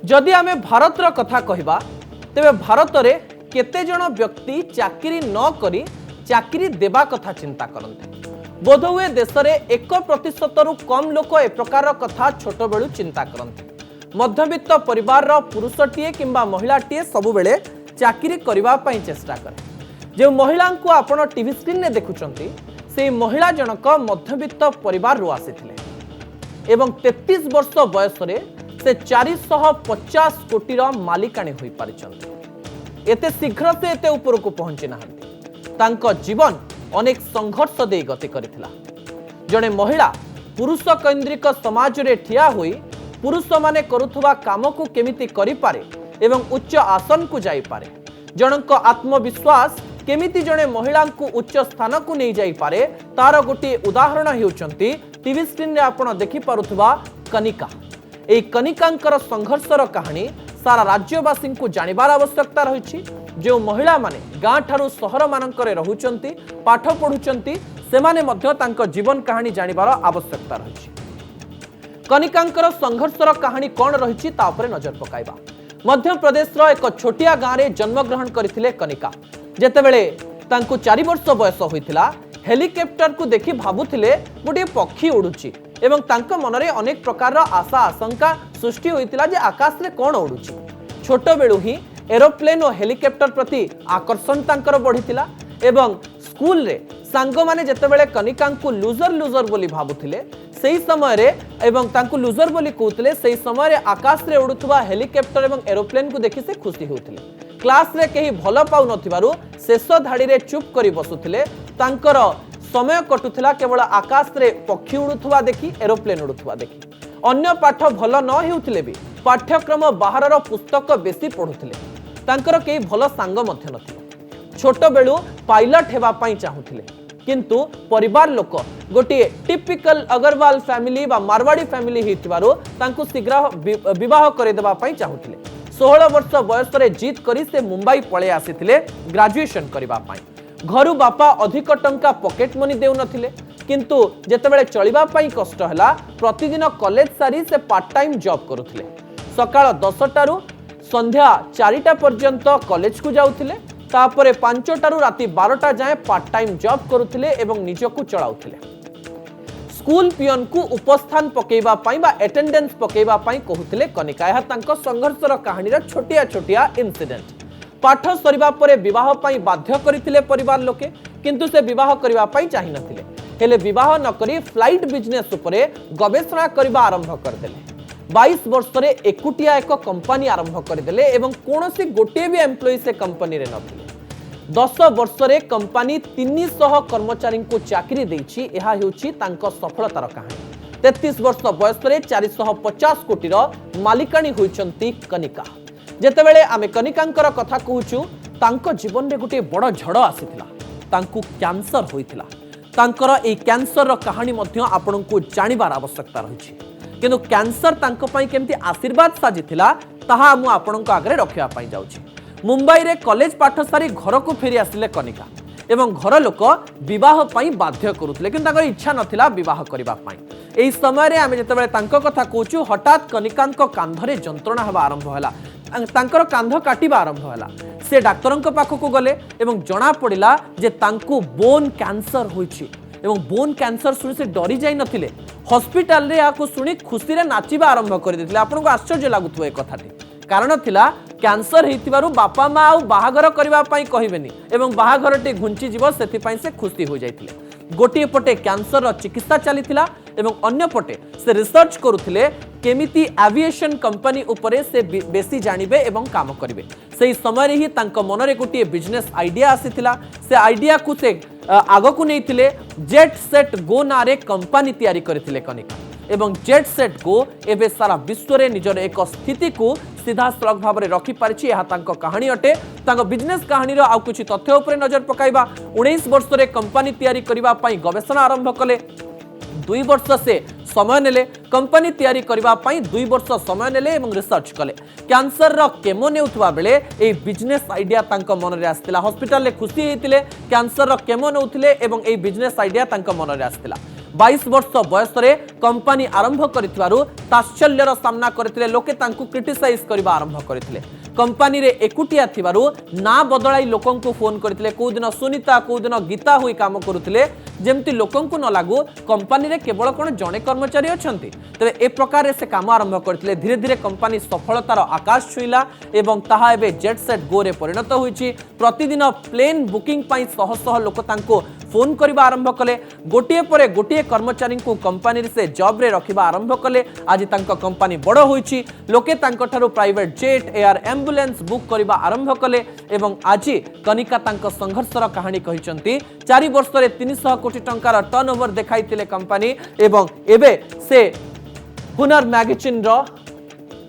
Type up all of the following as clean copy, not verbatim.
जदि आमे भारतर कथा कहबा तेबे भारत रे केते जण व्यक्ति चाकरी न करी चाकरी देबा कथा चिंता करते। बोधहुए देश में 1% रु कम लोक ए प्रकार कथा छोट बेलू चिंता करते। मध्यवित्त परिवार पुरुषटीए किंबा महिलाटीए सबु बेले चाकरी करबा पई चेष्टा करे। जो महिला को आपण टीवी स्क्रीन ने देखुचंती से महिला जनक मध्यवित्त परिवार रु आसीथिले एवं 33 वर्ष बयस रे से 450 कोटी मालिकाणी होई पारिचंती। एते शीघ्र से एते ऊपर को पहुंची नाहंती। तांको जीवन अनेक संघर्ष दे गति करिथिला। जणे महिला पुरुष केंद्रिक समाज रे ठिया होई पुरुष माने करुथुवा काम को केमिति करि पारे एवं उच्च आसन को जाई पारे। जनक आत्मविश्वास केमिति जणे महिला को उच्च स्थान को नहीं जाई पारे तार गोटे उदाहरण हेउचंती टीवी स्क्रीन रे आपण देखि पारुथुवा कनिका। एई कनिकांकर संघर्षर कहानी सारा राज्यवासी को जानिबार आवश्यकता रही। जो महिला माने गाँ ठारू सहर मानकरे रहुचंती पाठ पढ़ुचंती सेमाने मध्य तांको जीवन कहानी जानिबार आवश्यकता रही। कनिकांकर संघर्षर कहानी कौन रही ता उपरे नजर पकाइबा। मध्य प्रदेश एक छोटिया गाँव में जन्मग्रहण करथिले कनिका। जेतेबेले तांको 4 वर्ष बयस होइथिला हेलिकॉप्टर को देखि भाबुथिले गोटे पक्षी उडुची एवं तांको मनरे अनेक प्रकार आशा आशंका सृष्टि होइतिला जे आकाश रे कोन उडुची। छोट बेलू ही एरोप्लेन और हेलिकॉप्टर प्रति आकर्षण तांकर बढ़ितिला एवं स्कूल रे सांग माने जेतेबेले कनिका को लूजर लूजर बोली भाबुथिले सेही समय रे एवं तांको लूजर बोली कहउतिले सेही समय रे आकाश रे उडुथुवा हेलिकॉप्टर एवं एरोप्लेन को देखि से खुशी होउथिले। क्लास रे केही भल पाउ नथिबारु शेष धाड़ी रे चुप करी बसुथिले। तांकर समय कटुथिला केवल आकाश रे पक्षी उडुथुवा देखि एरोप्लेन उडुथुवा देखि। अन्य पाठ भल न हेउथिले भी पाठ्यक्रम बाहरर पुस्तक बेसी पढुथिले। तांकर केही भल सांग मध्य नथिले। छोट बेलू पायलट हेबा पई चाहुथिले किंतु परिवार लोक गोटे टिपिकल अग्रवाल फैमिली बा मारवाड़ी फैमिली हेतिबारो तांको शीघ्र विवाह करे देबा पई चाहुथिले। 16 वर्ष बयस रे जीत करी से मुंबई पळे आसीथिले ग्रेजुएशन करबा पई। घरु बापा अधिक टंका पॉकेट मनी देउ नथिले किंतु जेतेबेले चलिबा पई कष्ट हला प्रतिदिन कॉलेज सारी से पार्ट टाइम जॉब करुथिले। सकाळ 10 टारू संध्या 4टा पर्यंत कॉलेज को जाउथिले तापरे 5 टारू राती 12टा जाए पार्ट टाइम जॉब करुथिले एवं निजको चलाउथिले। स्कूल पियन को उपस्थान पकेबा पई बा अटेंडेंस पकेबा पई कहउथिले कनिका। यह तांको संघर्षर कहानीर छोटिया छोटिया इन्सिडेंट। पाठ सरिबा परे विवाह पई बाध्य करिथिले परिवार लोके किंतु से विवाह करिबा पई चाहि नथिले। हेले विवाह न करी फ्लाइट बिजनेस उपरे गवेषणा करिबा आरंभ करदेले। 22 वर्ष रे एकुटिया एक कंपनी आरंभ करदेले एवं कोनोसी गोटे भी एम्प्लॉई से कंपनी रे नथिले। 10 वर्ष रे कंपनी 300 कर्मचारी को चाकरी देछि। एहा हेउछि तांको सफलतार कहानी। 33 वर्ष बयस रे 450 कोटीर मालिकाणी होइचंती कनिका। जेतेबेले आमे कनिकांकर कथा कहूचु तांको जीवन रे गोटे बड़ झड़ आसीथिला। तांको कैंसर होइथिला। तांकर ए कैंसर रो कहानी मध्य आपनको जानिबार आवश्यकता रहिछि किंतु कैंसर तांको पई केमती आशीर्वाद साजिथिला ताहा मु आपनको आगरे रखिया पई जाउछि। मुंबई रे कॉलेज पाठ सारी घर को फेरी आसिले कनिका एवं घर लोक विवाह पई बाध्य करुथिले किंतु तांकर इच्छा नथिला विवाह करिबा पई। एही समय रे आमे जेतेबेले तांको कथा कहूचु हठात कनिकांको कांधरे जंत्रणा हेबा आरंभ होला। तांकर कांध काटिबा आरंभ होला। से डाक्तरंक पाखकु गले एवं जना पड़िला जे तांको बोन कैंसर होइछि एवं बोन कैंसर सुनि से डरी जाई नथिले। हॉस्पिटल रे याको सुनि खुशी रे नाचिबा आरंभ कर देथिले। आपनको आश्चर्य लागुथुवे कथाटी कारण थिला कैंसर हेतिबारु बापा मा आ बाहागर करबा पई कहिबेनी एवं बाहागरटी घुंची जीव सेथि पई से खुशी हो जाइथिले। गोटे पटे कैंसर रो चिकित्सा चलीथिला एवं अन्य पटे से रिसर्च करुथिले केमिति एविएशन कंपनी उपरे से बेसी जानिबे एवं काम करिवे। सेही समय ही तांको मनरे गोटे बिजनेस आइडिया आसीथिला। से आइडिया को से आगो को नैथिले जेट सेट गो नारे कंपनी तैयारी करथिले कनिका एवं जेट सेट गो एबे सारा विश्व रे निजर एक स्थिति को सीधा सड़क भाव में रखी पारिछि। यह तांको कहानी अटे। तांको बिजनेस कहानी रो आउ कुछ तथ्य उपरे नजर पकाइबा। 19 वर्ष रे कंपनी तैयारी करिबा पई गवेषणा आरंभ कले। 2 वर्ष से समय नेले कंपनी तैयारी करिबा पई 2 वर्ष समय नेले एवं रिसर्च कले। कैंसर रो केमो नेउथवा बेले ए बिजनेस आइडिया तांको मन रे आस्तिला। हॉस्पिटल ले खुशी हेतिले कैंसर रो केमो नेउथिले एवं ए बिजनेस आइडिया तांको मन रे आस्तिला। 22 वर्ष बयस रे कंपनी आरंभ करितवारु ताश्चल्यर सामना करथिले लोके तांकु क्रिटिसाइज करबा आरंभ करथिले कंपनी रे एकुटिया थिबारु ना बदलाई लोकन को फोन करथिले को दिन सुनीता को दिन गीता होई काम करुथिले जेमति लोकन को न लागू कंपनी रे केवल कोन जणे कर्मचारी अछंती तबे ए प्रकार से काम आरंभ करथिले धीरे धीरे कंपनी सफलतार आकाश छुईला एवं ताहा एबे जेट सेट गो रे परिणत होईची प्रतिदिन प्लेन बुकिंग पई शह शह लोक तांको फोन करबा आरंभ कले गोटिए परे गोटिए कर्मचारी को कंपनी से जॉब रे रखिबा आरंभ कले आज तांको कंपनी बड़ होईची लोके तांको ठारो private jet air ambulance book करबा आरंभ कले एवं आज कनिका तांको संघर्षर कहानी कहिसंती 4 वर्ष रे 300 कोटी टंकार टर्नओवर देखाइतिले कंपनी एवं एबे से हुनर मैगजीन रो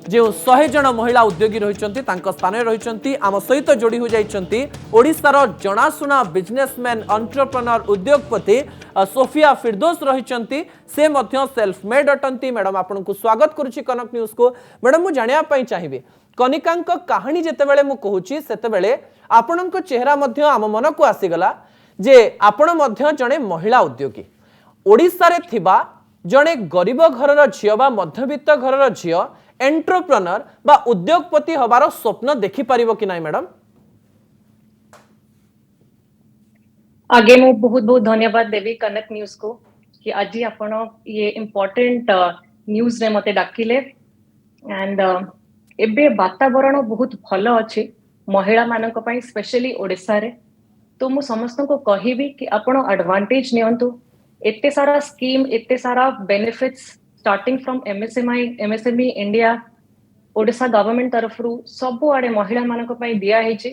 जो 100 जन महिला उद्योगी रही स्थान रही आम सहित जोड़ी हो जाती ओडिशार जनाशुना बिजनेसमैन एंटरप्रेन्योर उद्योगपति सोफिया फिरदौस रही से मध्य सेल्फ मेड अटंती मैडम आपन को स्वागत करुच्ची कनक न्यूज को मैडम मु जानिया पई चाहिबी कनिका कहानी जेतेबेले मु कहूची सेतेबेले आपनक चेहरा मध्य आम मन को आसीगला जे आपण मध्य जणे महिला उद्योगी ओडिशा रे थिबा जणे गरीब घरर झियो बा मध्यवित्त घरर झियो एंटरप्रेन्योर बा उद्योगपति हबार स्वप्न देखि पारिबो कि नाही मैडम आगे मु बहुत बहुत धन्यवाद देवी कनक न्यूज को कि आज आपण ये इम्पोर्टेंट न्यूज रे मते डाकिले एंड एबे वातावरण बहुत भल अछि महिला मानक पई स्पेशली ओडिसा रे तो मु समस्त को कहिबी कि आपण एडवांटेज नियंतु एते सारा स्कीम एते सारा benefits starting from MSME India Odisha government तरफ रु सब आड़े महिला मानक पई दिया हेछि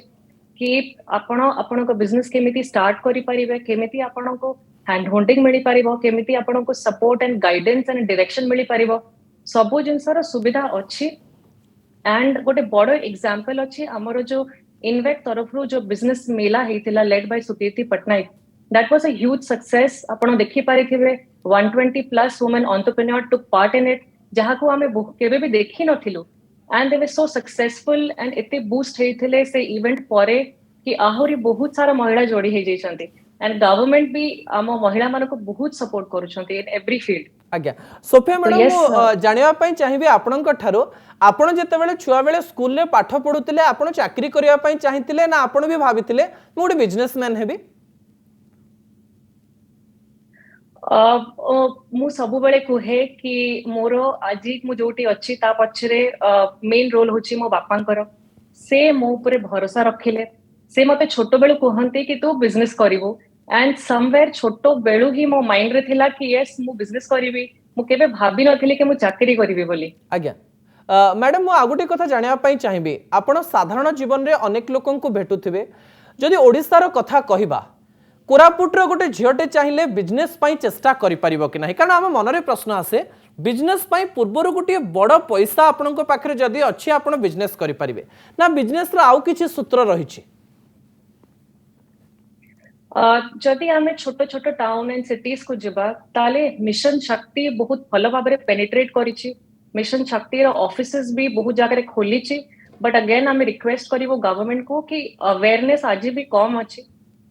कि आपण आपण को बिजनेस केमिति स्टार्ट करि परिबे केमिति आपण को हैंड होल्डिंग मिली परिबो केमिति आपण को support and guidance and direction मिली परिबो सब जिनसर सुविधा अछि एंड गोटे बड़ एग्जांपल अछि हमरो जो इनवेट तरफ रु जो बिजनेस मेला हेतिला led by Sukirti Patnaik that was a huge success आपण देखि पारिथिबे 120 plus women entrepreneur took part in it जहा को हमें केबे भी देखि नथिलु and they were so successful and एते बूस्ट हेतिले से इवेंट परे कि आहुरी बहुत सारा महिला जोड़ी हे जैछंती एंड गवर्नमेंट भी आम महिला मानक बहुत सपोर्ट करूछंती इन एवरी फील्ड आज्ञा सोफिया मैडम जानिया पई चाहिबे आपनक ठारो आपण जेतेबेले छुआ बेले स्कूल रे पाठ पढुतिले आपण चाकरी करिया पई चाहितिले ना आपण भी भाबितिले मु गोटे बिजनेसमैन हेबी मु सब बेले कहे कि मोर आज मु जोटी अच्छी ता पछरे मेन रोल होची मो बापांकर से मो ऊपर भरोसा रखिले से मते छोटो बेलू कहंती कि तू बिजनेस करिवो एंड समवेयर छोटो बेलू ही मो माइंड रे थिला कि यस मु बिजनेस करिवि मु केबे भाबी नथिले कि मु चाकरी करिवि बोली आज्ञा मैडम मु आगुटी कथा जानिया पई चाहिबी आपण साधारण जीवन रे अनेक लोकन को भेटुथिबे जदि ओडिसा रो कथा कहिबा कोरापुटर गोटे झीटे चाहिए बिजनेस पाई चेष्टा करि परिबो कि नाही कारण आम मनरे प्रश्न आसे बिजनेस पाई पूर्वर गोटे बड़ पैसा आपण पाखे जदि अच्छी आप बिजनेस करि परिबे ना बिजनेस रो आउ किछि सूत्र रहिछि जदि आमे छोटो छोटो टाउन एंड सिटीज को जिबा ताले मिशन शक्ति बहुत भल भाबरे पेनिट्रेट करिछि मिशन शक्ति रो ऑफिसेस भी बहुत जगह रे खोलिछि बट अगेन आमे रिक्वेस्ट करिवो गवर्नमेंट को कि अवेयरनेस आज भी कम अछि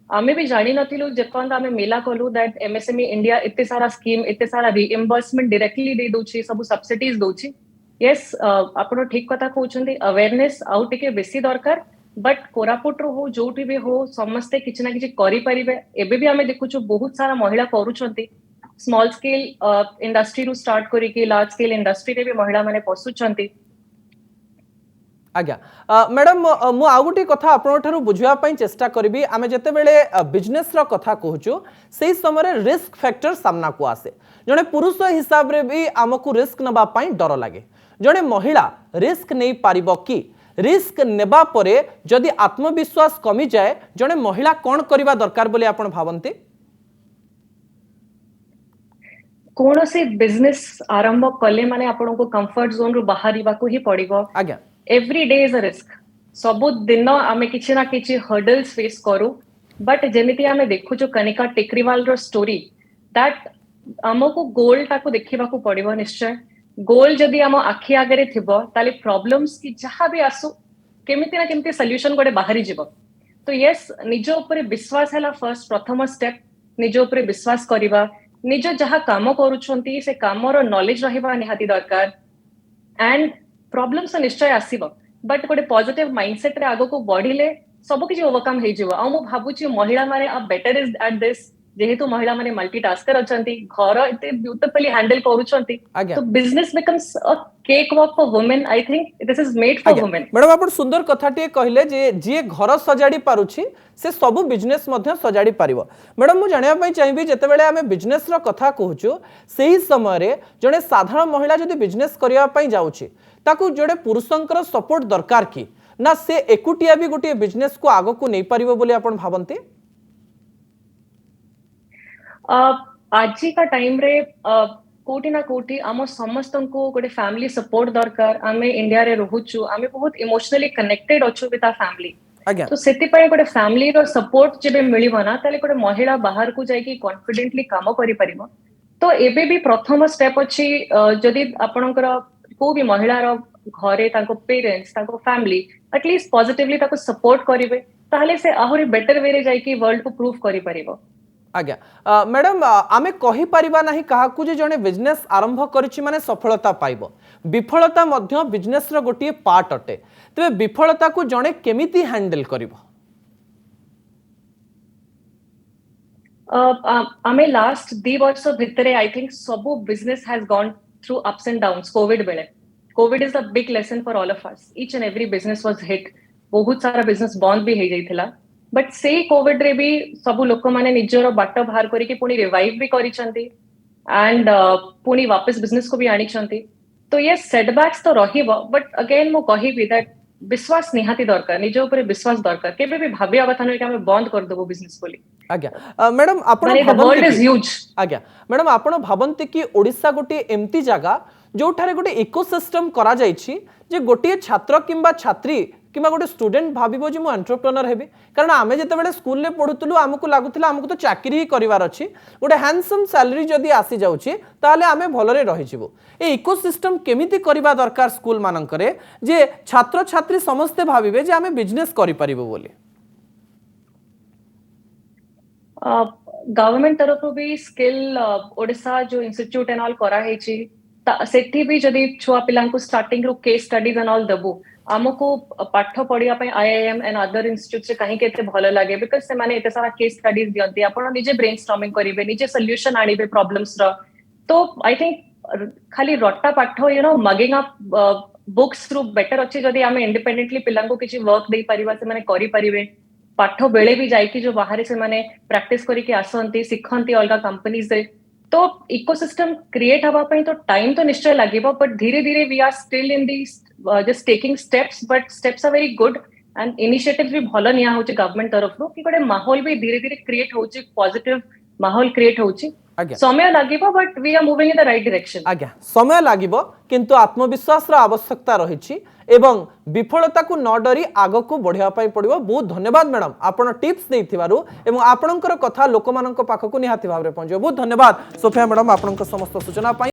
आमे भी जानी नथिलु जेपंत आमे मेला कलु दैट एमएसएमई इंडिया इत्ते सारा स्कीम इत्ते सारा रिइंबर्समेंट डायरेक्टली दे दोछि सब सब्सिडीज दोछि यस आपण ठीक कथा कहउछन्ती अवेयरनेस आउ टिके बेसी दरकार बट कोरापुट रो हो जोठी भी हो समस्ते किछ ना किछ करि परिबे एबे भी आमे देखुछु बहुत सारा महिला करूछन्ती स्मॉल स्केल इंडस्ट्री रु स्टार्ट करी के लार्ज स्केल इंडस्ट्री रे भी महिला माने पसुछन्ती आज्ञा मैडम मु आउ गोटे कथा आपन ठारू बुझिया पई चेष्टा करबी आमे जते बेले बिजनेस रो कथा कहूछु सेही समय रिस्क फैक्टर सामना को आसे जने पुरुष हिसाब रे भी हमकु रिस्क नबा पई डर लागे जने महिला रिस्क नै पारिबो कि रिस्क नेबा परे जदि आत्मविश्वास कमी जाए जने महिला कोन करबा दरकार बोली आपन भावंती कोन से बिजनेस आरंभ कले माने आपन को कंफर्ट जोन रु बाहरिबा को ही पड़िबो आज्ञा every day is a risk सब दिन आमे किछि ना किछि हर्डल्स फेस करू बट जेमिति आमे देखु जो कनिका टेकरीवाल रो स्टोरी दैट हमको गोल टाको देखिबा को पड़िबो निश्चय गोल जदि हम आखि आगरे थिबो ताले प्रॉब्लम्स की जहां भी आसु केमिति ना केमिति सॉल्यूशन गोटे बाहरी जिवो तो यस निज ऊपर विश्वास हैला फर्स्ट प्रथम स्टेप निज ऊपर विश्वास करिबा निज जहाँ काम करूछंती से कामर नॉलेज रहिबा निहाती दरकार एंड प्रॉब्लम्स तो निश्चय आसीबो बट गोटे पॉजिटिव माइंडसेट रे आगो को बढ़िले सब किसी ओवरकम हो जिवो आ मु भाबुची महिला माने अब बेटर इज एट दिस जेहेतु महिला माने मल्टीटास्कर अछंती घर एते ब्यूटीफुली हैंडल करूछंती आज्ञा। तो business becomes a cake walk for women I think this is made for women madam आप सुंदर कथाटे कहले जे जी घर सजाड़ी पारुछि से सब बिजनेस मध्य सजाड़ी पारिबो। मैडम मु जानिया पई चाहिबी जेतेबेले आमे बिजनेस रो कथा कहूछु सेही समय रे जने साधारण महिला जदि बिजनेस करिया पई जाउछि ताकू जोडे पुरुषंकर सपोर्ट दरकार की ना से एकुटिया भी गोटे बिजनेस को आगो को नहीं पारिबो बोली आपण भाबंती। आज का टाइम रे कोटी ना कोटी आम समस्त को गोटे फैमिली सपोर्ट दरकार आमे इंडिया रे रहूछु आमे बहुत इमोशनली कनेक्टेड अछु विथ आवर फैमिली आज्ञा। तो सेति पय गोटे फैमिली रो सपोर्ट जेबे मिलिबो ना ताले गोटे महिला बाहर को जाई कि कॉन्फिडेंटली काम करि परिबो तो एबे भी प्रथम स्टेप अछि जदि आपणकर को भी महिला रो घरे ताको पेरेंट्स ताको फैमिली एटलीस्ट पॉजिटिवली ताको सपोर्ट करिवे ताहले से आहुरी बेटर वे रे जाई कि वर्ल्ड को प्रूफ करि परिबो। आज्ञा मैडम आमे कहि परिबा नाही काहाकू जे जने बिजनेस आरंभ करिछि माने सफलता पाइबो विफलता मध्य बिजनेस रो गोटिए पार्ट अटे तबे विफलता को जने केमिति हैंडल करिवो। आमे लास्ट 2 वर्ष भितरे आई थिंक सबो business has gone through ups and downs Covid बेले Covid is a big lesson for all of us each and every business was hit बहुत सारा बिजनेस बंद भी हे जाइथिला बट से कोविड रे भी सब लोक माने निजर बाट बाहर करके पुनी रिवाइव भी करिसंती एंड पुनी वापस बिजनेस को भी आनिसंती तो ये सेटबैक्स तो रहिबो बट अगेन मो कहिबी दैट विश्वास निहाती दरकार निज ऊपर विश्वास दरकार केबे भी भाबिया कथा नै कि हम बंद कर देबो बिजनेस बोली। आज्ञा मैडम आपण द वर्ल्ड इज ह्यूज। आज्ञा मैडम आपण भाबंती कि ओडिसा गोटे एमती जगह जोठारे गोटे इकोसिस्टम करा जायछि जे गोटे छात्र किंबा छात्री किंबा गोटे स्टूडेंट भाबिबो जे मु एंटरप्रेन्योर हेबी कारण आमे जेतेबेले स्कूल ले पढुतलु हमकु लागुतला हमकु तो चाकरी ही करिवार अछि गोटे हैंडसम सैलरी जदी आसी जाउछि ताले आमे भलरे रहि जिवो ए इकोसिस्टम केमिति करिवा दरकार स्कूल मानकरे जे छात्र छात्री समस्त भाबिबे जे आमे बिजनेस करि परिबो बोली। गवर्नमेंट तरफ भी स्किल ओडिशा जो इंस्टीट्यूट एंड ऑल करा हेछि सेठी भी जदी छुआ पिलांकु स्टार्टिंग रो केस स्टडीज एंड ऑल दबु हमको पाठ पढ़िया पे आईआईएम एंड अदर इंस्टीट्यूट से कहीं केते भलो लागे बिकॉज़ से माने एते सारा केस स्टडीज दियंती आपण निजे ब्रेनस्टॉर्मिंग करिवे निजे सॉल्यूशन आनिबे प्रॉब्लम्स रो तो आई थिंक खाली रट्टा पाठ you know mugging up books through better अच्छी जदी हमें इंडिपेंडेंटली पिलांको किछि वर्क दे परिबा से माने करि परिबे पाठ बेले भी जाई कि जो बाहर से माने प्रैक्टिस करी के आसंती सिखंती अलगा कंपनीज दे तो इकोसिस्टम क्रिएट हवा पई तो टाइम तो निश्चय लागिबो बट धीरे धीरे we are still in the just taking steps but steps are very good and initiatives भी भलो निया होची गवर्नमेंट तरफ रो कि गोटे माहौल भी धीरे धीरे क्रिएट होची पॉजिटिव माहौल क्रिएट होची समय लागिबो but we are moving in the right direction. आज्ञा समय लागिबो किंतु आत्मविश्वास रा आवश्यकता रहिछि एवं विफलता को न डरी आग को बढ़िया पाई पड़िबो। बहुत धन्यवाद मैडम आपण टिप्स देथिबारु एवं आपणकर कथा लोकमानक पाखकु निहाती भाबरे पहुंचो। बहुत धन्यवाद सोफिया मैडम आपणक समस्त सूचना पाई।